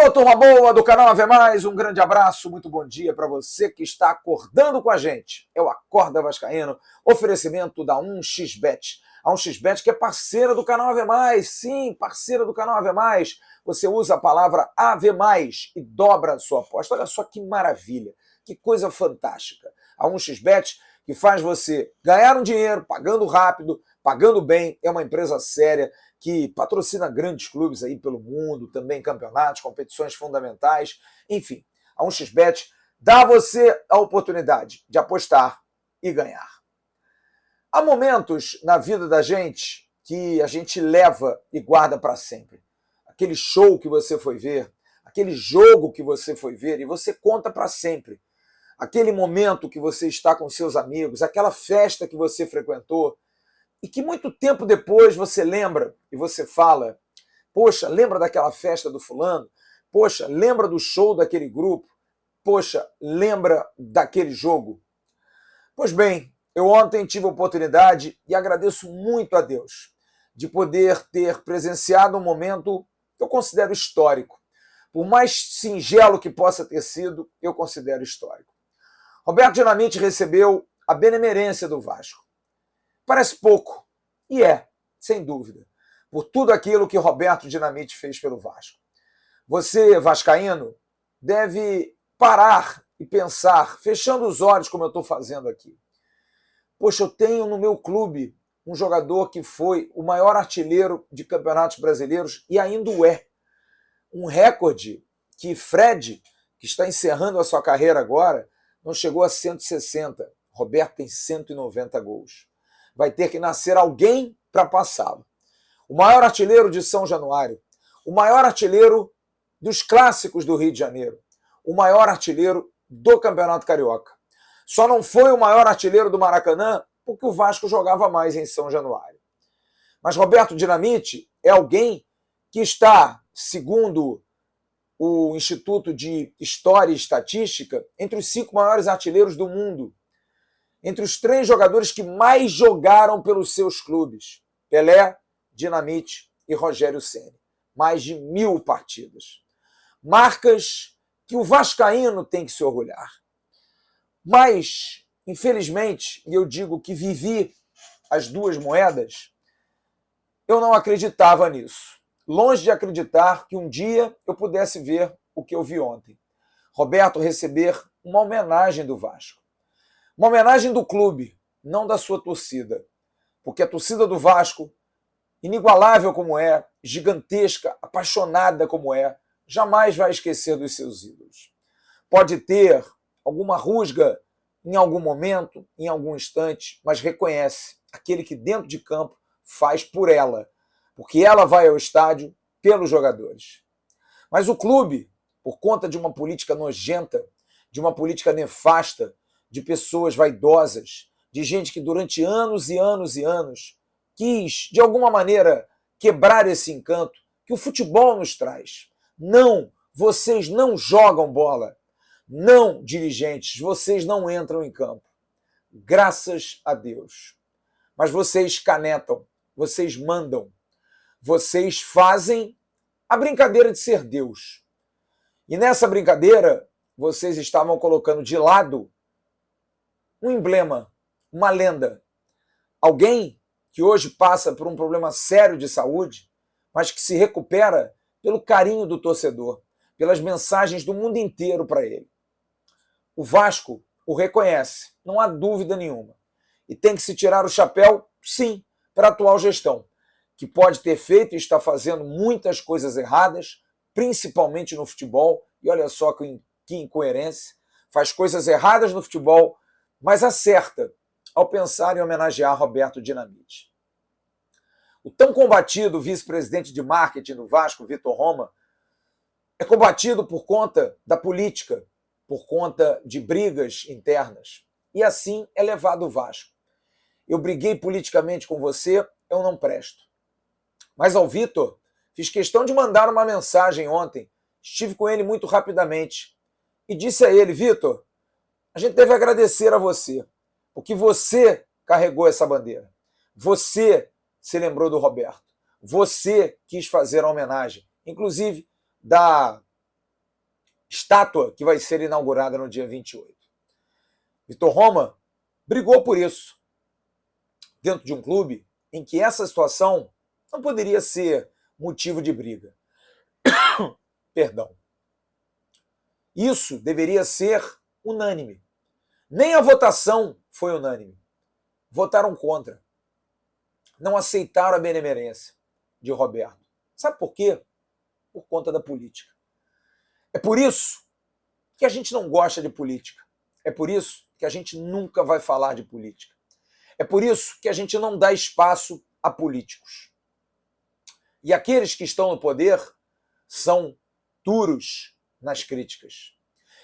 Alô, turma boa do canal Ave Mais, um grande abraço, muito bom dia para você que está acordando com a gente. É o Acorda Vascaíno, oferecimento da 1xBet. A 1xBet que é parceira do canal Ave Mais, sim, parceira do canal Ave Mais. Você usa a palavra Ave Mais e dobra a sua aposta. Olha só que maravilha, que coisa fantástica. A 1xBet que faz você ganhar um dinheiro pagando rápido, pagando bem, é uma empresa séria que patrocina grandes clubes aí pelo mundo, também campeonatos, competições fundamentais, enfim. A 1xBet dá a você a oportunidade de apostar e ganhar. Há momentos na vida da gente que a gente leva e guarda para sempre. Aquele show que você foi ver, aquele jogo que você foi ver e você conta para sempre. Aquele momento que você está com seus amigos, aquela festa que você frequentou, e que muito tempo depois você lembra e você fala, poxa, lembra daquela festa do fulano? Poxa, lembra do show daquele grupo? Poxa, lembra daquele jogo? Pois bem, eu ontem tive a oportunidade, e agradeço muito a Deus, de poder ter presenciado um momento que eu considero histórico. Por mais singelo que possa ter sido, eu considero histórico. Roberto Dinamite recebeu a benemerência do Vasco. Parece pouco, e é, sem dúvida, por tudo aquilo que Roberto Dinamite fez pelo Vasco. Você, vascaíno, deve parar e pensar, fechando os olhos como eu estou fazendo aqui. Poxa, eu tenho no meu clube um jogador que foi o maior artilheiro de campeonatos brasileiros e ainda o é. Um recorde que Fred, que está encerrando a sua carreira agora, não chegou a 160. Roberto tem 190 gols. Vai ter que nascer alguém para passá-lo. O maior artilheiro de São Januário, o maior artilheiro dos clássicos do Rio de Janeiro, o maior artilheiro do Campeonato Carioca. Só não foi o maior artilheiro do Maracanã porque o Vasco jogava mais em São Januário. Mas Roberto Dinamite é alguém que está, segundo o Instituto de História e Estatística, entre os 5 maiores artilheiros do mundo. Entre os 3 jogadores que mais jogaram pelos seus clubes. Pelé, Dinamite e Rogério Ceni. Mais de 1000 partidas. Marcas que o vascaíno tem que se orgulhar. Mas, infelizmente, e eu digo que vivi as duas moedas, eu não acreditava nisso. Longe de acreditar que um dia eu pudesse ver o que eu vi ontem. Roberto receber uma homenagem do Vasco. Uma homenagem do clube, não da sua torcida. Porque a torcida do Vasco, inigualável como é, gigantesca, apaixonada como é, jamais vai esquecer dos seus ídolos. Pode ter alguma rusga em algum momento, em algum instante, mas reconhece aquele que dentro de campo faz por ela. Porque ela vai ao estádio pelos jogadores. Mas o clube, por conta de uma política nojenta, de uma política nefasta, de pessoas vaidosas, de gente que durante anos e anos e anos quis, de alguma maneira, quebrar esse encanto que o futebol nos traz. Não, vocês não jogam bola. Não, dirigentes, vocês não entram em campo. Graças a Deus. Mas vocês canetam, vocês mandam. Vocês fazem a brincadeira de ser Deus. E nessa brincadeira, vocês estavam colocando de lado um emblema, uma lenda. Alguém que hoje passa por um problema sério de saúde, mas que se recupera pelo carinho do torcedor, pelas mensagens do mundo inteiro para ele. O Vasco o reconhece, não há dúvida nenhuma. E tem que se tirar o chapéu, sim, para a atual gestão, que pode ter feito e está fazendo muitas coisas erradas, principalmente no futebol, e olha só que incoerência, faz coisas erradas no futebol, mas acerta ao pensar em homenagear Roberto Dinamite. O tão combatido vice-presidente de marketing do Vasco, Vitor Roma, é combatido por conta da política, por conta de brigas internas, e assim é levado o Vasco. Eu briguei politicamente com você, eu não presto. Mas ao Vitor, fiz questão de mandar uma mensagem ontem, estive com ele muito rapidamente, e disse a ele, Vitor, a gente deve agradecer a você, porque você carregou essa bandeira. Você se lembrou do Roberto. Você quis fazer a homenagem, inclusive da estátua que vai ser inaugurada no dia 28. Vitor Roma brigou por isso, dentro de um clube em que essa situação não poderia ser motivo de briga. Perdão. Isso deveria ser unânime. Nem a votação foi unânime. Votaram contra. Não aceitaram a benemerência de Roberto. Sabe por quê? Por conta da política. É por isso que a gente não gosta de política. É por isso que a gente nunca vai falar de política. É por isso que a gente não dá espaço a políticos. E aqueles que estão no poder são duros nas críticas.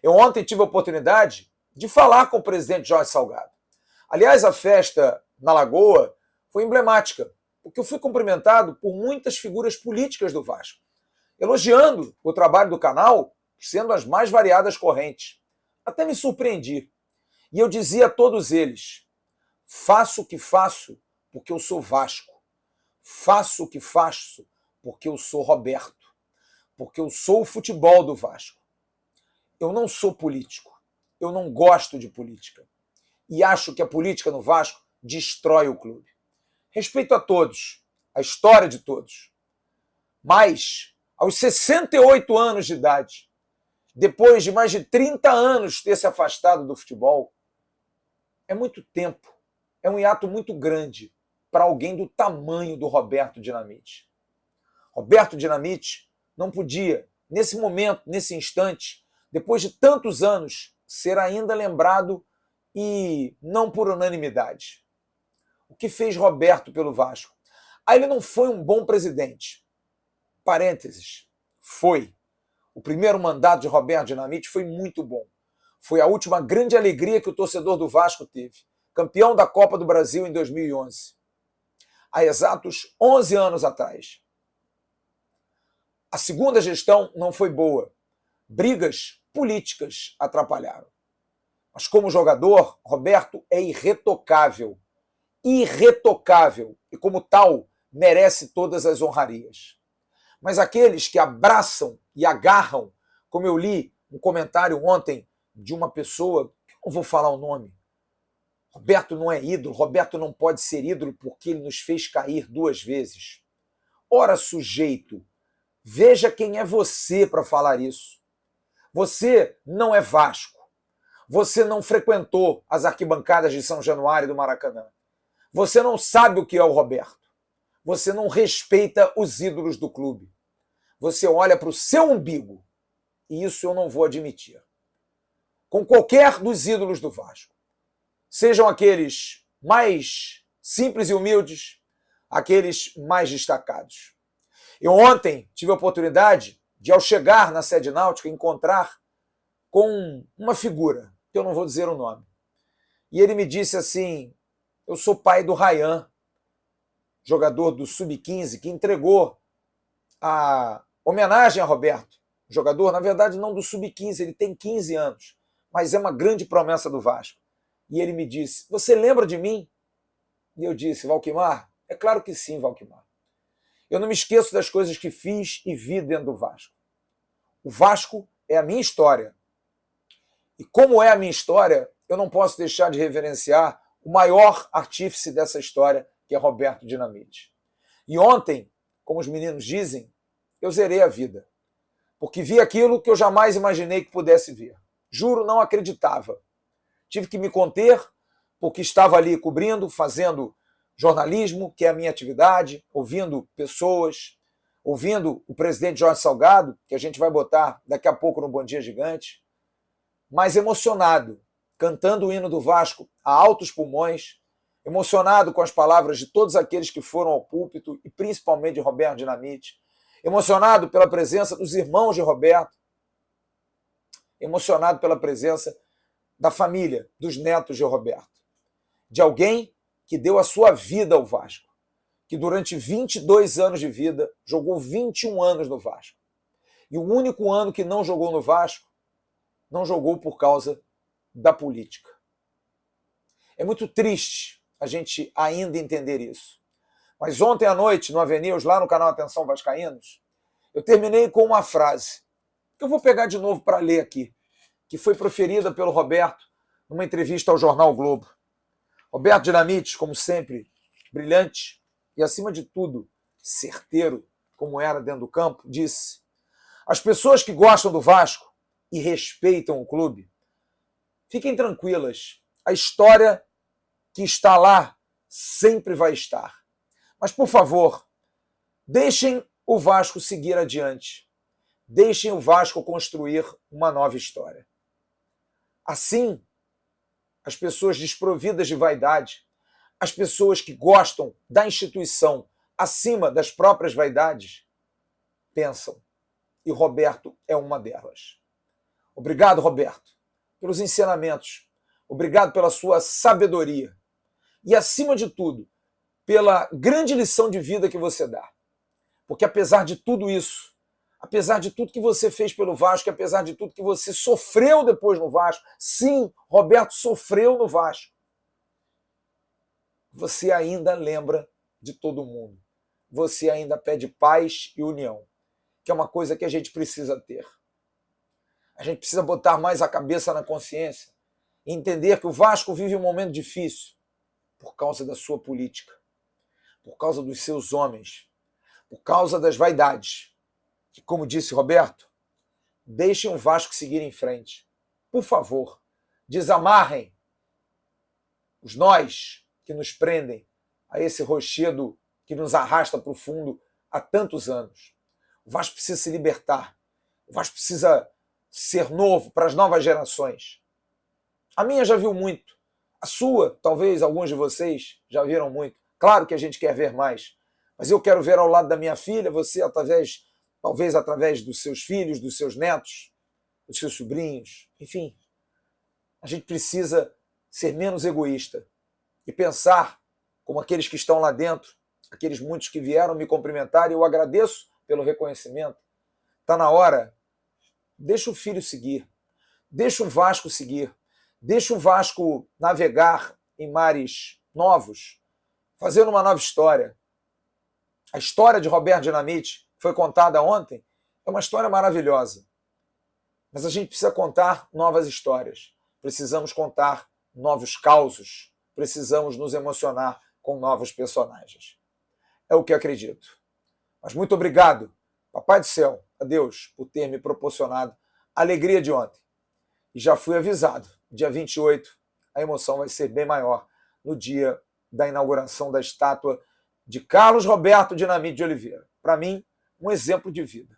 Eu ontem tive a oportunidade de falar com o presidente Jorge Salgado. Aliás, a festa na Lagoa foi emblemática, porque eu fui cumprimentado por muitas figuras políticas do Vasco, elogiando o trabalho do canal, sendo as mais variadas correntes. Até me surpreendi. E eu dizia a todos eles, faço o que faço porque eu sou Vasco. Faço o que faço porque eu sou Roberto. Porque eu sou o futebol do Vasco. Eu não sou político. Eu não gosto de política. E acho que a política no Vasco destrói o clube. Respeito a todos, a história de todos. Mas, aos 68 anos de idade, depois de mais de 30 anos ter se afastado do futebol, é muito tempo, é um hiato muito grande para alguém do tamanho do Roberto Dinamite. Roberto Dinamite não podia, nesse momento, nesse instante, depois de tantos anos, ser ainda lembrado e não por unanimidade. O que fez Roberto pelo Vasco? Ele não foi um bom presidente. Parênteses, foi. O primeiro mandato de Roberto Dinamite foi muito bom. Foi a última grande alegria que o torcedor do Vasco teve. Campeão da Copa do Brasil em 2011. Há exatos 11 anos atrás. A segunda gestão não foi boa. Brigas políticas atrapalharam. Mas como jogador, Roberto é irretocável. Irretocável. E como tal, merece todas as honrarias. Mas aqueles que abraçam e agarram, como eu li um comentário ontem de uma pessoa, não vou falar o nome, Roberto não é ídolo, Roberto não pode ser ídolo porque ele nos fez cair 2 vezes. Ora, sujeito, veja quem é você para falar isso. Você não é Vasco. Você não frequentou as arquibancadas de São Januário e do Maracanã. Você não sabe o que é o Roberto. Você não respeita os ídolos do clube. Você olha para o seu umbigo. E isso eu não vou admitir. Com qualquer dos ídolos do Vasco. Sejam aqueles mais simples e humildes, aqueles mais destacados. Eu ontem tive a oportunidade de, ao chegar na sede náutica, encontrar com uma figura, que eu não vou dizer o nome. E ele me disse assim, eu sou pai do Ryan, jogador do Sub-15, que entregou a homenagem a Roberto. Jogador, na verdade, não do Sub-15, ele tem 15 anos, mas é uma grande promessa do Vasco. E ele me disse, você lembra de mim? E eu disse, Valquimar? É claro que sim, Valquimar. Eu não me esqueço das coisas que fiz e vi dentro do Vasco. O Vasco é a minha história. E como é a minha história, eu não posso deixar de reverenciar o maior artífice dessa história, que é Roberto Dinamite. E ontem, como os meninos dizem, eu zerei a vida. Porque vi aquilo que eu jamais imaginei que pudesse ver. Juro, não acreditava. Tive que me conter, porque estava ali cobrindo, fazendo jornalismo, que é a minha atividade, ouvindo pessoas, ouvindo o presidente Jorge Salgado, que a gente vai botar daqui a pouco no Bom Dia Gigante, mas emocionado, cantando o hino do Vasco a altos pulmões, emocionado com as palavras de todos aqueles que foram ao púlpito, e principalmente de Roberto Dinamite, emocionado pela presença dos irmãos de Roberto, emocionado pela presença da família, dos netos de Roberto, de alguém que deu a sua vida ao Vasco, que durante 22 anos de vida jogou 21 anos no Vasco. E o único ano que não jogou no Vasco, não jogou por causa da política. É muito triste a gente ainda entender isso. Mas ontem à noite, no Avenida, lá no canal Atenção Vascaínos, eu terminei com uma frase. que eu vou pegar de novo para ler aqui, que foi proferida pelo Roberto numa entrevista ao Jornal o Globo. Roberto Dinamite, como sempre, brilhante e, acima de tudo, certeiro, como era dentro do campo, disse: as pessoas que gostam do Vasco e respeitam o clube, fiquem tranquilas, a história que está lá sempre vai estar. Mas, por favor, deixem o Vasco seguir adiante. Deixem o Vasco construir uma nova história. Assim, as pessoas desprovidas de vaidade, as pessoas que gostam da instituição acima das próprias vaidades, pensam. E Roberto é uma delas. Obrigado, Roberto, pelos ensinamentos. Obrigado pela sua sabedoria. E, acima de tudo, pela grande lição de vida que você dá. Porque, apesar de tudo isso, apesar de tudo que você fez pelo Vasco, apesar de tudo que você sofreu depois no Vasco, sim, Roberto sofreu no Vasco, você ainda lembra de todo mundo. Você ainda pede paz e união, que é uma coisa que a gente precisa ter. A gente precisa botar mais a cabeça na consciência e entender que o Vasco vive um momento difícil por causa da sua política, por causa dos seus homens, por causa das vaidades. Que, como disse Roberto, deixem o Vasco seguir em frente. Por favor, desamarrem os nós que nos prendem a esse rochedo que nos arrasta para o fundo há tantos anos. O Vasco precisa se libertar. O Vasco precisa ser novo para as novas gerações. A minha já viu muito. A sua, talvez alguns de vocês já viram muito. Claro que a gente quer ver mais. Mas eu quero ver ao lado da minha filha, você talvez através dos seus filhos, dos seus netos, dos seus sobrinhos. Enfim, a gente precisa ser menos egoísta e pensar como aqueles que estão lá dentro, aqueles muitos que vieram me cumprimentar, e eu agradeço pelo reconhecimento. Está na hora. Deixa o filho seguir. Deixa o Vasco seguir. Deixa o Vasco navegar em mares novos, fazendo uma nova história. A história de Roberto Dinamite, que foi contada ontem, é uma história maravilhosa. Mas a gente precisa contar novas histórias. Precisamos contar novos causos. Precisamos nos emocionar com novos personagens. É o que acredito. Mas muito obrigado, Papai do Céu, a Deus, por ter me proporcionado a alegria de ontem. E já fui avisado, dia 28, a emoção vai ser bem maior no dia da inauguração da estátua de Carlos Roberto Dinamite de Oliveira. Para mim, um exemplo de vida.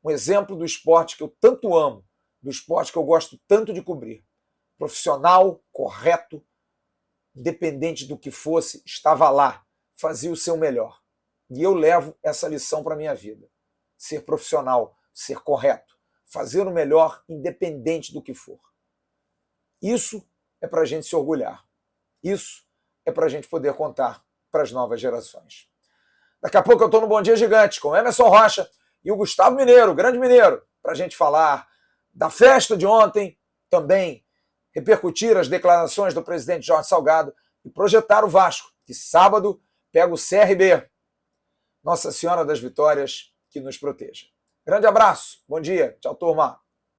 Um exemplo do esporte que eu tanto amo, do esporte que eu gosto tanto de cobrir. Profissional, correto, independente do que fosse, estava lá, fazia o seu melhor. E eu levo essa lição para a minha vida. Ser profissional, ser correto, fazer o melhor independente do que for. Isso é para a gente se orgulhar. Isso é para a gente poder contar para as novas gerações. Daqui a pouco eu estou no Bom Dia Gigante com Emerson Rocha e o Gustavo Mineiro, o grande Mineiro, para a gente falar da festa de ontem, também repercutir as declarações do presidente Jorge Salgado e projetar o Vasco, que sábado pega o CRB. Nossa Senhora das Vitórias que nos proteja. Grande abraço, bom dia, tchau turma.